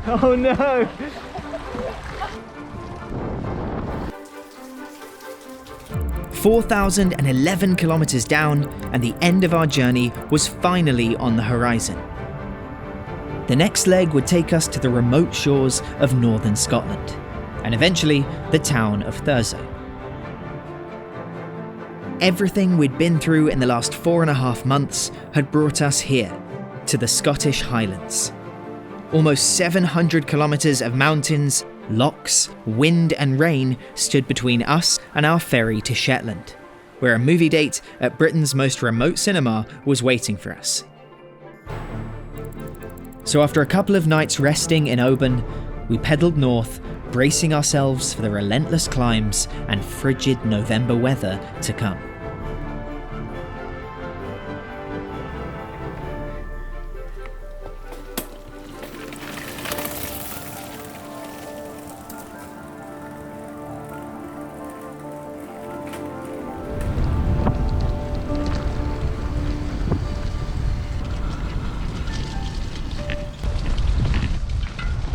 Oh no! "4,011 kilometres down, and the end of our journey was finally on the horizon. The next leg would take us to the remote shores of northern Scotland, and eventually the town of Thurso. Everything we'd been through in the last 4.5 months had brought us here, to the Scottish Highlands. Almost 700 kilometres of mountains, lochs, wind and rain stood between us and our ferry to Shetland, where a movie date at Britain's most remote cinema was waiting for us. So after a couple of nights resting in Oban, we pedalled north, bracing ourselves for the relentless climbs and frigid November weather to come.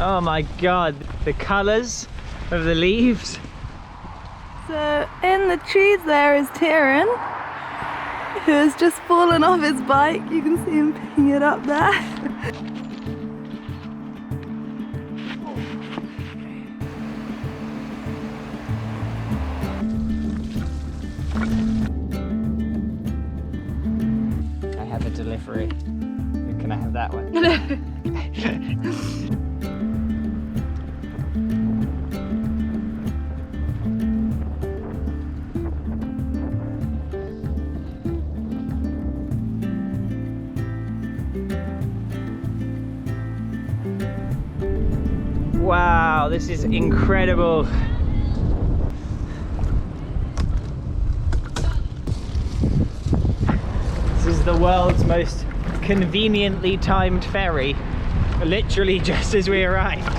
Oh my god, the colours of the leaves. So in the trees there is Tyrone, who has just fallen off his bike. You can see him picking it up there. I have a delivery. Can I have that one? Wow, this is incredible. This is the world's most conveniently timed ferry, literally just as we arrived.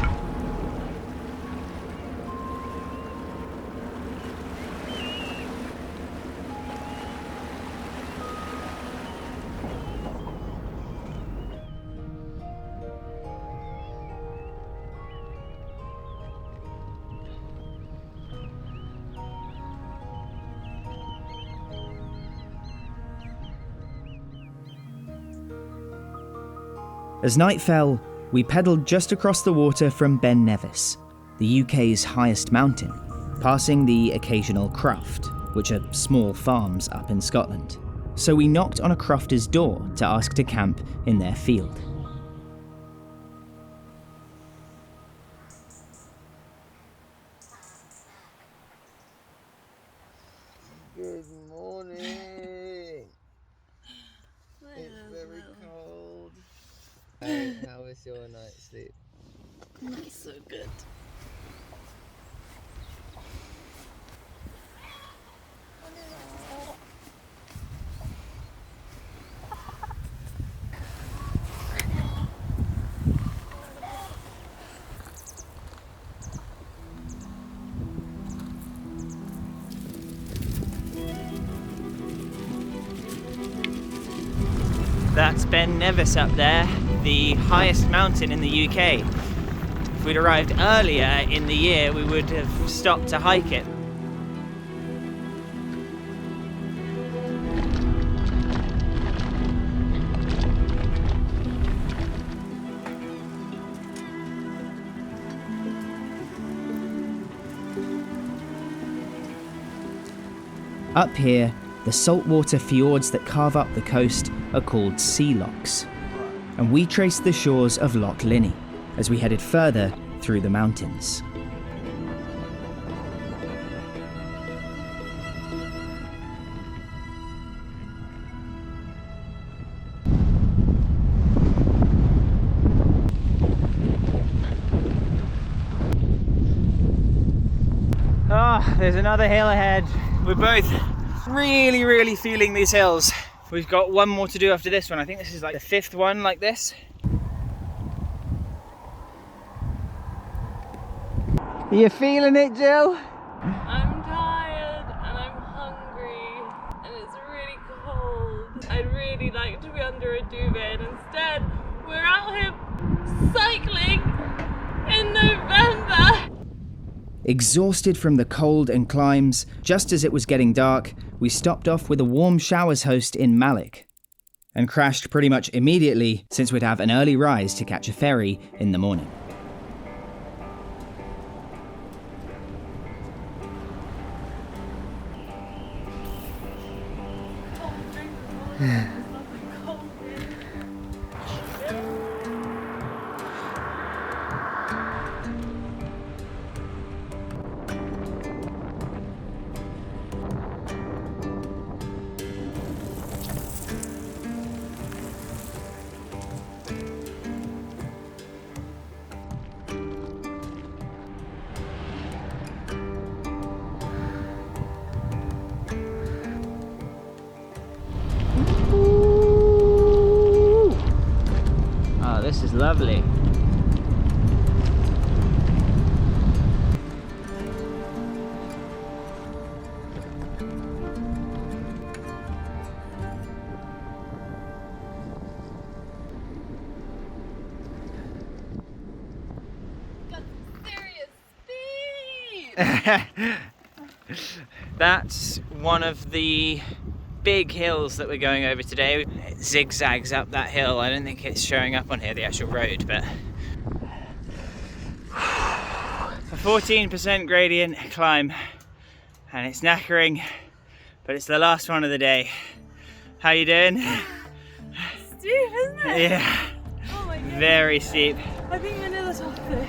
As night fell, we pedalled just across the water from Ben Nevis, the UK's highest mountain, passing the occasional croft, which are small farms up in Scotland. So we knocked on a crofter's door to ask to camp in their field. Good morning. It's very cold. How was your night's sleep? Not so good. That's Ben Nevis up there, the highest mountain in the UK. If we'd arrived earlier in the year, we would have stopped to hike it. Up here, the saltwater fjords that carve up the coast are called sea lochs, and we traced the shores of Loch Linnhe as we headed further through the mountains. Oh, there's another hill ahead. We're both really feeling these hills. We've got one more to do after this one. I think this is like the 5th one like this. Are you feeling it, Jill? I'm tired and I'm hungry and it's really cold. I'd really like to be under a duvet and instead we're out here cycling Exhausted from the cold and climbs, just as it was getting dark, we stopped off with a warm showers host in Mallaig, and crashed pretty much immediately since we'd have an early rise to catch a ferry in the morning. This is lovely. Got serious speed! That's one of the big hills that we're going over today. It zigzags up that hill. I don't think it's showing up on here, the actual road, but a 14% gradient climb, and it's knackering, but it's the last one of the day. How you doing? Steep, isn't it? Yeah. Oh my god. Very steep. I think you're near the top though.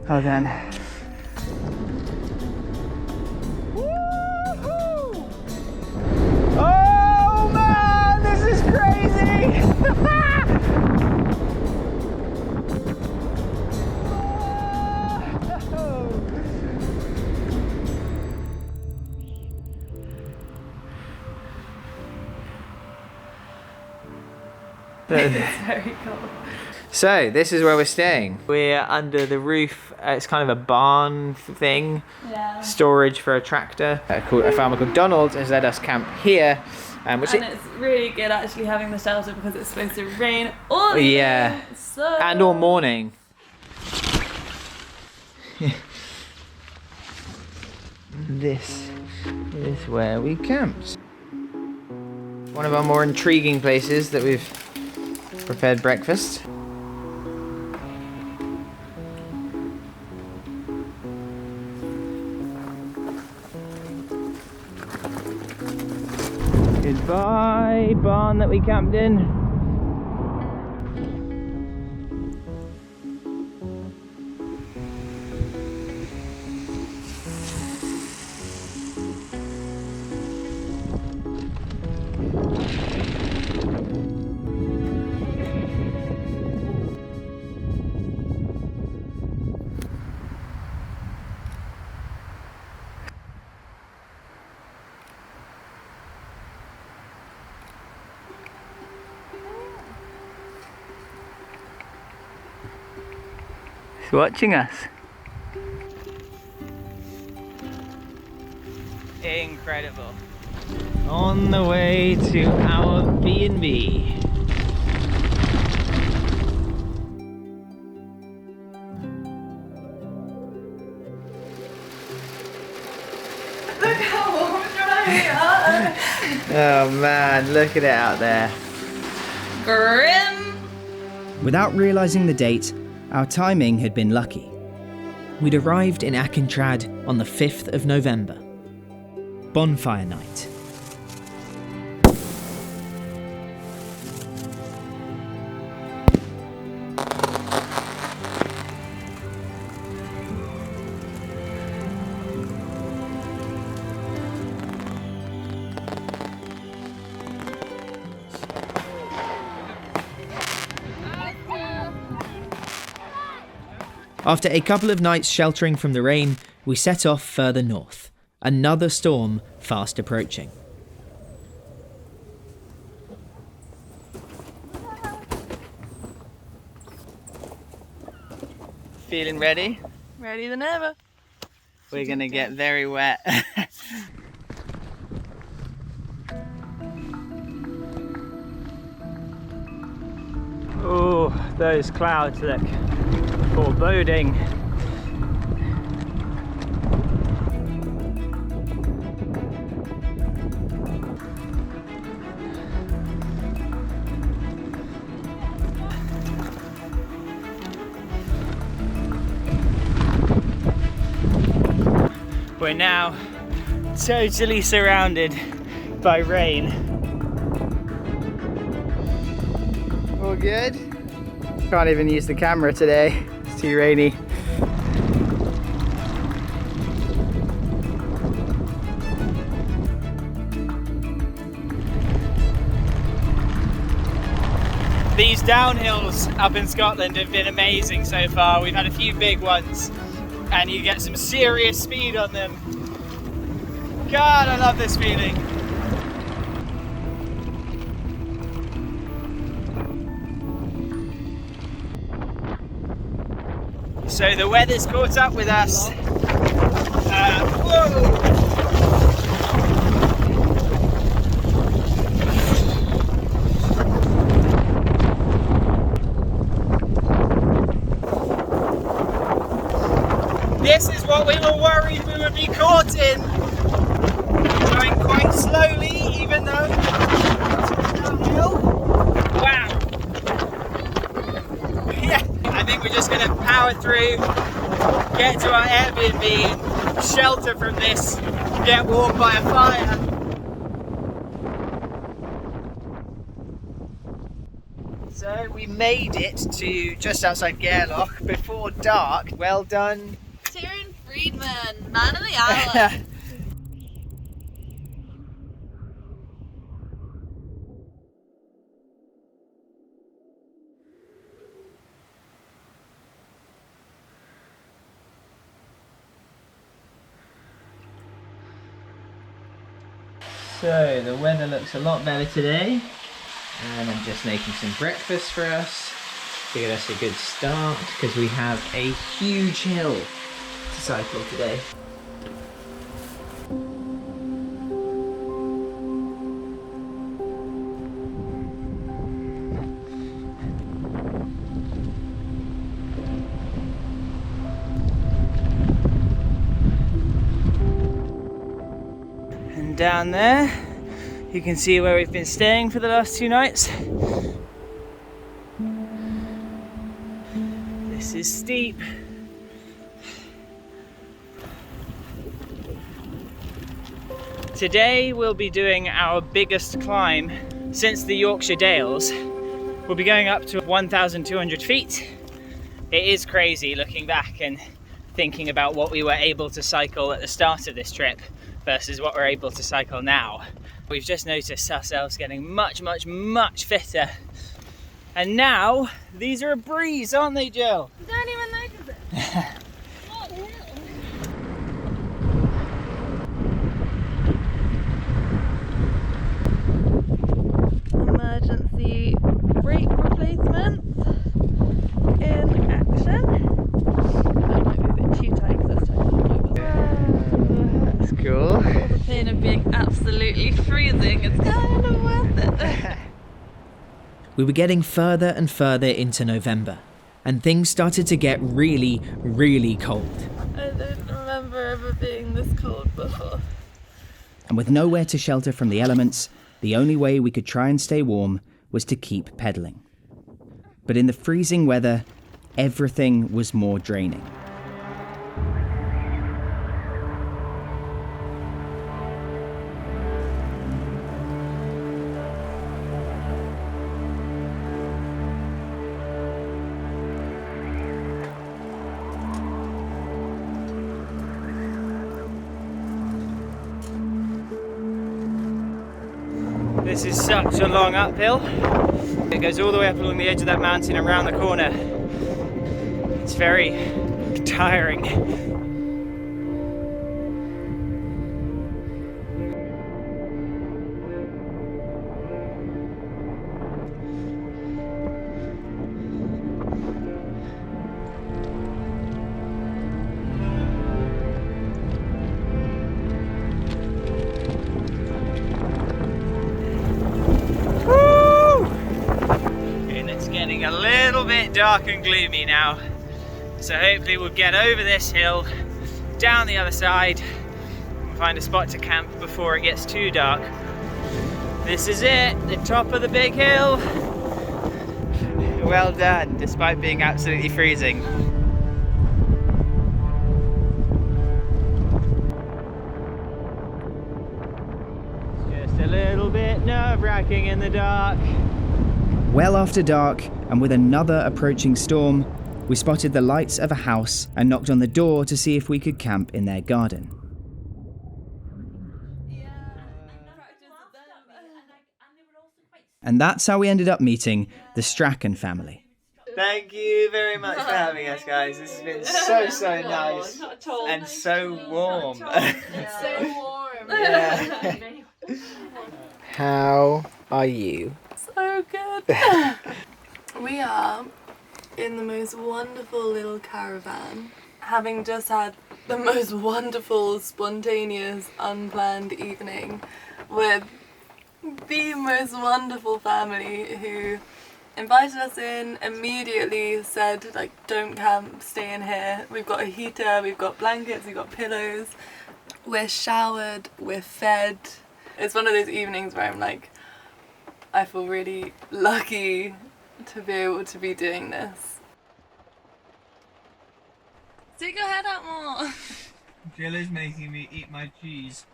Well done. Oh man, this is crazy! It's very cold. So, this is where we're staying. We're under the roof. It's kind of a barn thing. Yeah. Storage for a tractor. A farmer called Donald has let us camp here. Which And it's really good actually having the shelter because it's supposed to rain all evening. Yeah. So... And all morning. This is where we camped. One of our more intriguing places that we've prepared breakfast. Goodbye, barn that we camped in. He's watching us. Incredible. On the way to our B&B. Look how warm dry are. Oh man, look at it out there. Grim. Without realising the date, our timing had been lucky. We'd arrived in Akintrad on the 5th of November. Bonfire night. After a couple of nights sheltering from the rain, we set off further north, another storm fast approaching. Feeling ready? Ready than ever. We're gonna get very wet. Oh. Those clouds look foreboding. We're now totally surrounded by rain. All good? Can't even use the camera today, it's too rainy. These downhills up in Scotland have been amazing so far. We've had a few big ones and you get some serious speed on them. God, I love this feeling. So the weather's caught up with us. Whoa! This is what we were worried we would be caught in. Going quite slowly, even though downhill. Wow. Yeah, I think we're just going to power through, get to our Airbnb, shelter from this, get warmed by a fire. So we made it to just outside Gairloch before dark. Well done. Taryn Friedman, man of the hour. So the weather looks a lot better today, and I'm just making some breakfast for us to get us a good start because we have a huge hill to cycle today. And down there you can see where we've been staying for the last 2 nights. This is steep. Today we'll be doing our biggest climb since the Yorkshire Dales. We'll be going up to 1,200 feet. It is crazy looking back and thinking about what we were able to cycle at the start of this trip versus what we're able to cycle now. We've just noticed ourselves getting much fitter. And now, these are a breeze, aren't they, Jill? You don't even notice it. What the hell? Emergency brake replacement in action. That might be a bit too tight because that's tight. That's cool. For the pain of being absolutely freezing, it's kind of worth it. We were getting further and further into November, and things started to get really cold. I don't remember ever being this cold before. And with nowhere to shelter from the elements, the only way we could try and stay warm was to keep pedalling. But in the freezing weather, everything was more draining. This is such a long uphill. It goes all the way up along the edge of that mountain and around the corner. It's very tiring. A little bit dark and gloomy now. So hopefully we'll get over this hill, down the other side, and find a spot to camp before it gets too dark. This is it, the top of the big hill. Well done, despite being absolutely freezing. It's just a little bit nerve-wracking in the dark. Well after dark, and with another approaching storm, we spotted the lights of a house and knocked on the door to see if we could camp in their garden. And that's how we ended up meeting the Strachan family. Thank you very much for having us, guys. This has been so nice and so warm. So warm. Yeah. How are you? So good. We are in the most wonderful little caravan, having just had the most wonderful, spontaneous, unplanned evening with the most wonderful family who invited us in, immediately said, like, don't camp, stay in here. We've got a heater, we've got blankets, we've got pillows, we're showered, we're fed. It's one of those evenings where I'm like, I feel really lucky to be able to be doing this. Stick your head out more. Jill is making me eat my cheese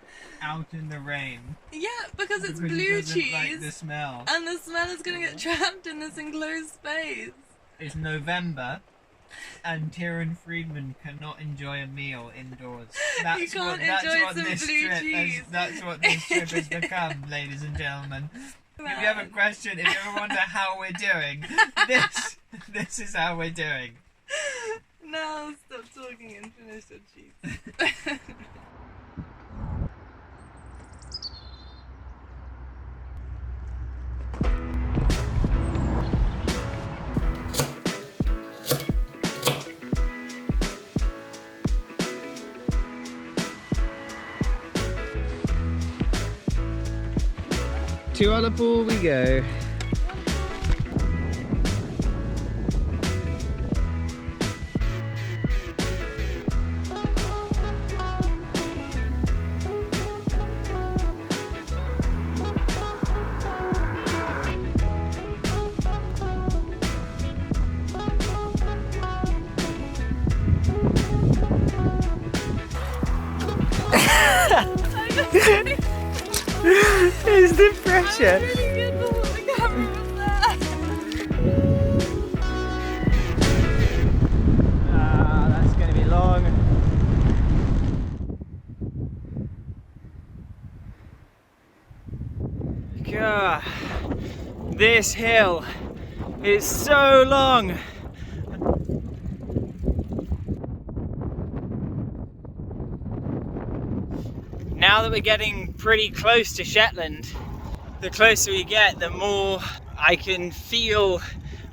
out in the rain. Yeah, because it's blue she doesn't cheese. like the smell. And the smell is going to get trapped in this enclosed space. It's November and Tyrone Friedman cannot enjoy a meal indoors. You can't enjoy some blue cheese. That's what this trip has become, ladies and gentlemen. If you have a question, if you ever wonder how we're doing, this is how we're doing. Now stop talking and finish the cheese. To Ullapool we go. It's the pressure. Really good for what the camera was there. That's going to be long. God, this hill is so long. Now that we're getting pretty close to Shetland, the closer we get, the more I can feel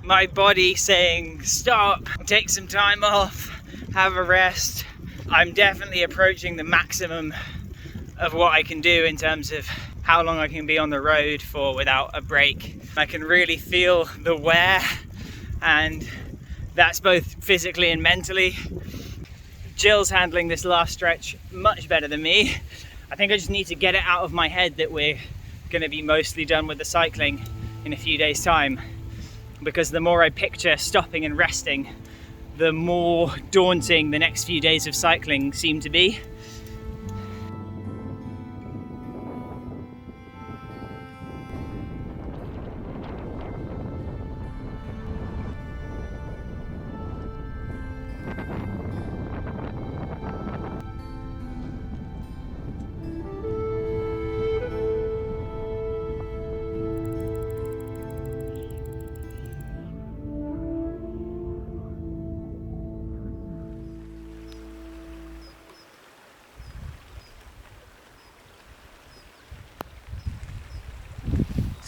my body saying stop, take some time off, have a rest. I'm definitely approaching the maximum of what I can do in terms of how long I can be on the road for without a break. I can really feel the wear, and that's both physically and mentally. Jill's handling this last stretch much better than me. I think I just need to get it out of my head that we're going to be mostly done with the cycling in a few days' time, because the more I picture stopping and resting, the more daunting the next few days of cycling seem to be.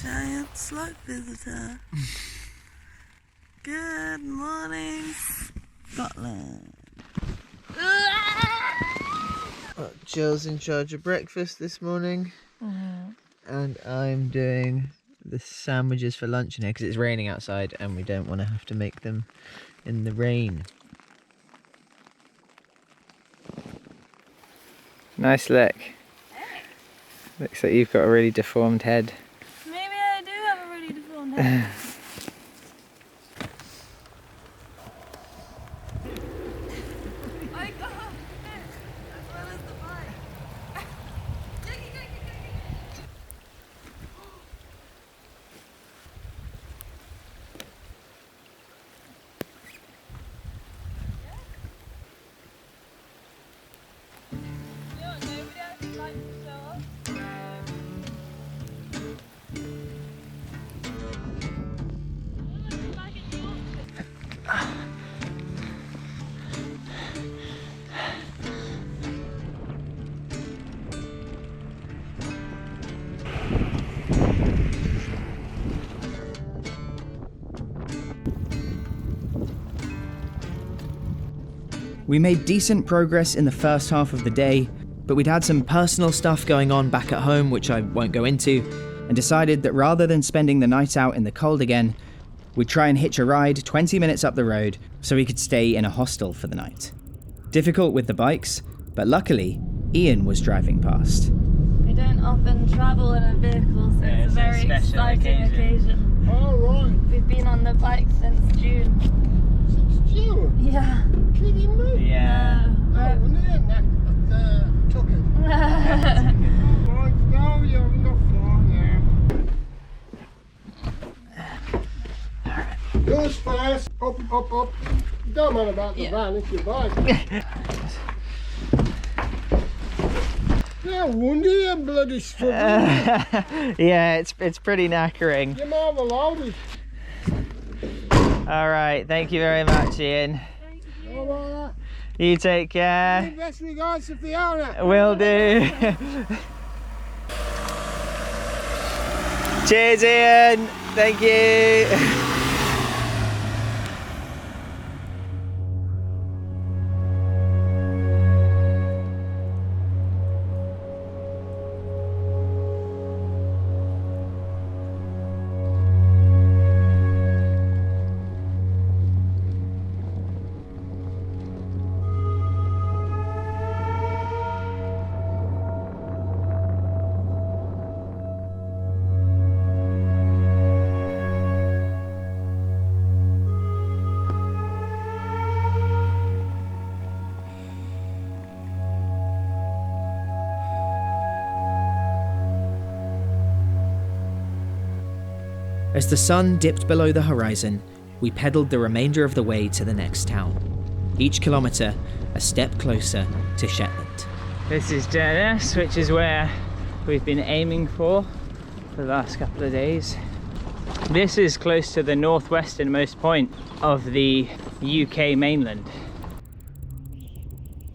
Giant slug visitor. Good morning, Scotland. Jill's in charge of breakfast this morning, and I'm doing the sandwiches for lunch in here because it's raining outside and we don't want to have to make them in the rain. Nice look. Hey. Looks like you've got a really deformed head. Maybe I do have a really deformed head. I got it, as well as the bike. We made decent progress in the first half of the day, but we'd had some personal stuff going on back at home which I won't go into, and decided that rather than spending the night out in the cold again, we'd try and hitch a ride 20 minutes up the road so we could stay in a hostel for the night. Difficult with the bikes, but luckily, Ian was driving past. We don't often travel in a vehicle, so it's a very exciting occasion. All right. We've been on the bike since June. Since June? Yeah. Kidding me? Yeah. Oh, near that, but took it. Right, no, you haven't got far now. Goes fast, up. Don't mind about the van, it's your bike. Yeah, wonder you're bloody struggling. Yeah, it's pretty knackering. You're more the loudest. Alright, thank you very much, Ian. How about You take that? care. Best regards to Fiona. Will do. Cheers, Ian. Thank you. As the sun dipped below the horizon, we pedalled the remainder of the way to the next town. Each kilometre, a step closer to Shetland. This is Durness, which is where we've been aiming for the last couple of days. This is close to the northwesternmost point of the UK mainland.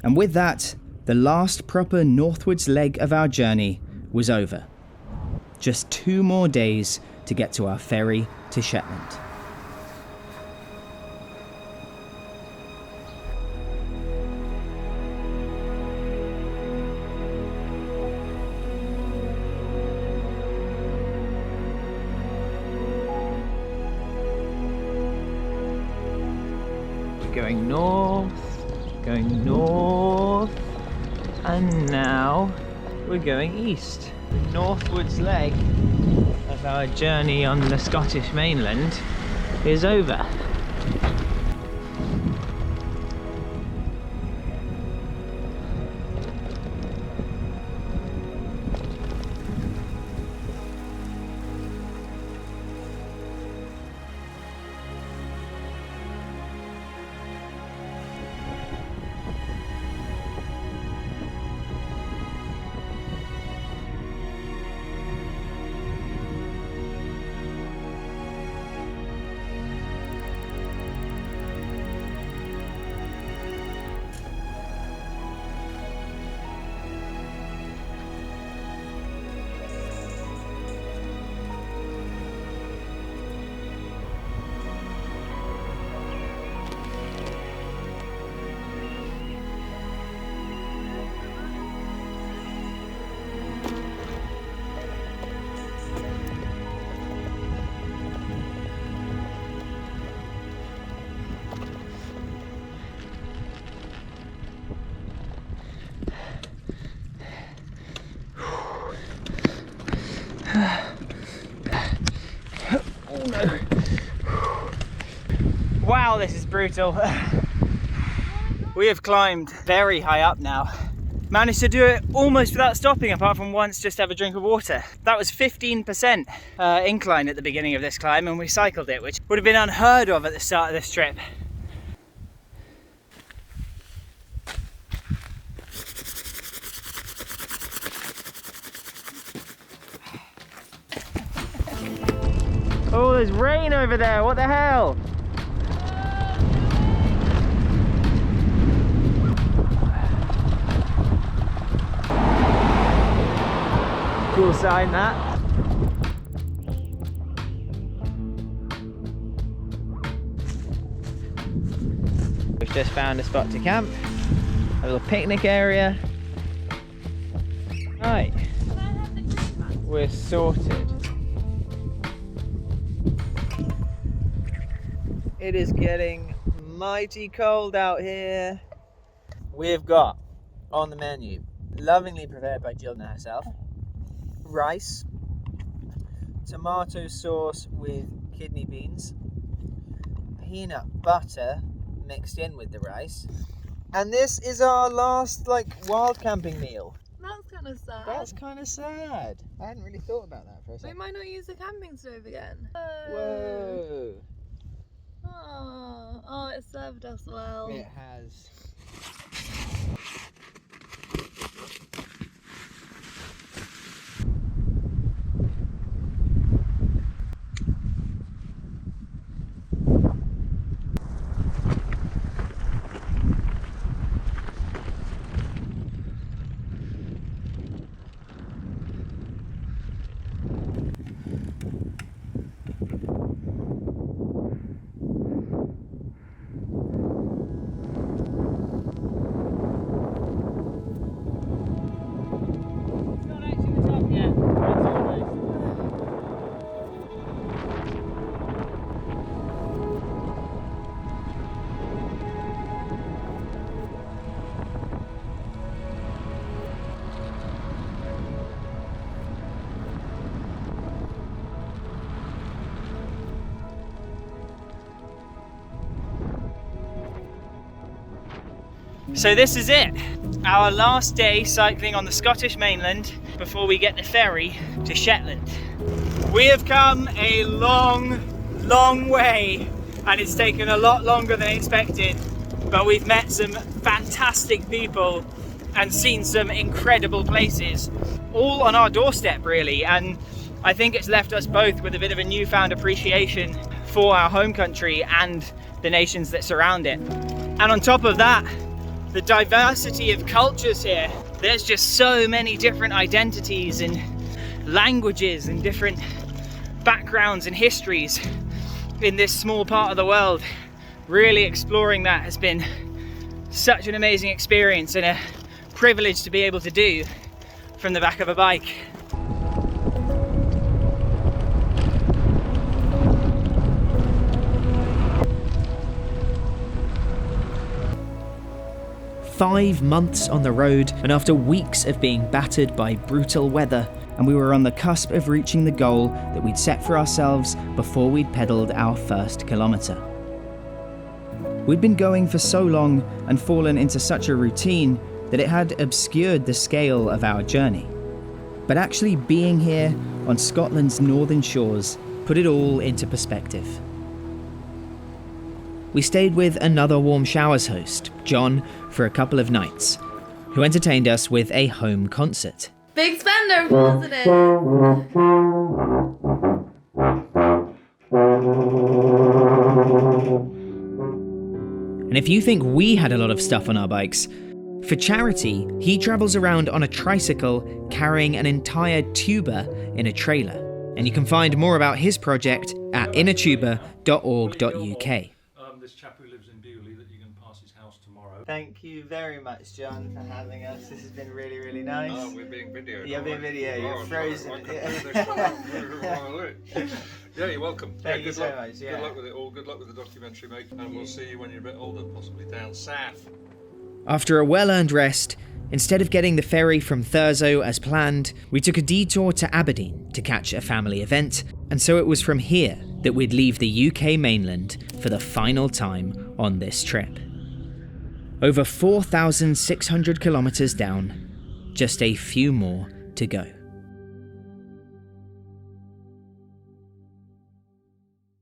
And with that, the last proper northwards leg of our journey was over. Just 2 more days to get to our ferry to Shetland. Going north, and now we're going east. Northward's leg of our journey on the Scottish mainland is over. no. Wow, this is brutal. We have climbed very high up now. Managed to do it almost without stopping, apart from once just have a drink of water. That was 15% incline at the beginning of this climb, and we cycled it, which would have been unheard of at the start of this trip. Oh, there's rain over there, what the hell? Cool sign, that. We've just found a spot to camp, a little picnic area. Right, we're sorted. It is getting mighty cold out here. We've got on the menu, lovingly prepared by Jill herself, rice, tomato sauce with kidney beans, peanut butter mixed in with the rice, and this is our last wild camping meal. That's kind of sad. That's kind of sad. I hadn't really thought about that for a We second. might not use the camping stove again. Whoa! Oh, it served us well. It has. So this is it, our last day cycling on the Scottish mainland before we get the ferry to Shetland. We have come a long way, and it's taken a lot longer than expected, but we've met some fantastic people and seen some incredible places, all on our doorstep really, and I think it's left us both with a bit of a newfound appreciation for our home country and the nations that surround it. And on top of that, the diversity of cultures here. There's just so many different identities and languages and different backgrounds and histories in this small part of the world. Really exploring that has been such an amazing experience and a privilege to be able to do from the back of a bike. "5 months on the road, and after weeks of being battered by brutal weather, and we were on the cusp of reaching the goal that we'd set for ourselves before we'd pedalled our first kilometre. We'd been going for so long and fallen into such a routine that it had obscured the scale of our journey. But actually being here on Scotland's northern shores put it all into perspective. We stayed with another Warm Showers host, John, for a couple of nights, who entertained us with a home concert. Big spender, wasn't it? And if you think we had a lot of stuff on our bikes, for charity, he travels around on a tricycle carrying an entire tuba in a trailer. And you can find more about his project at innertuba.org.uk. This chap who lives in Bewley that you can pass his house tomorrow. Thank you very much, John, for having us. This has been really, really nice. Oh, we're being videoed. You're being videoed. You're frozen. Yeah, you're welcome. Thank you good so luck. much, yeah. Good luck with it all. Good luck with the documentary, mate. And we'll see you when you're a bit older, possibly down south. After a well-earned rest, instead of getting the ferry from Thurso as planned, we took a detour to Aberdeen to catch a family event, and so it was from here that we'd leave the UK mainland for the final time on this trip. Over 4,600 kilometres down, just a few more to go.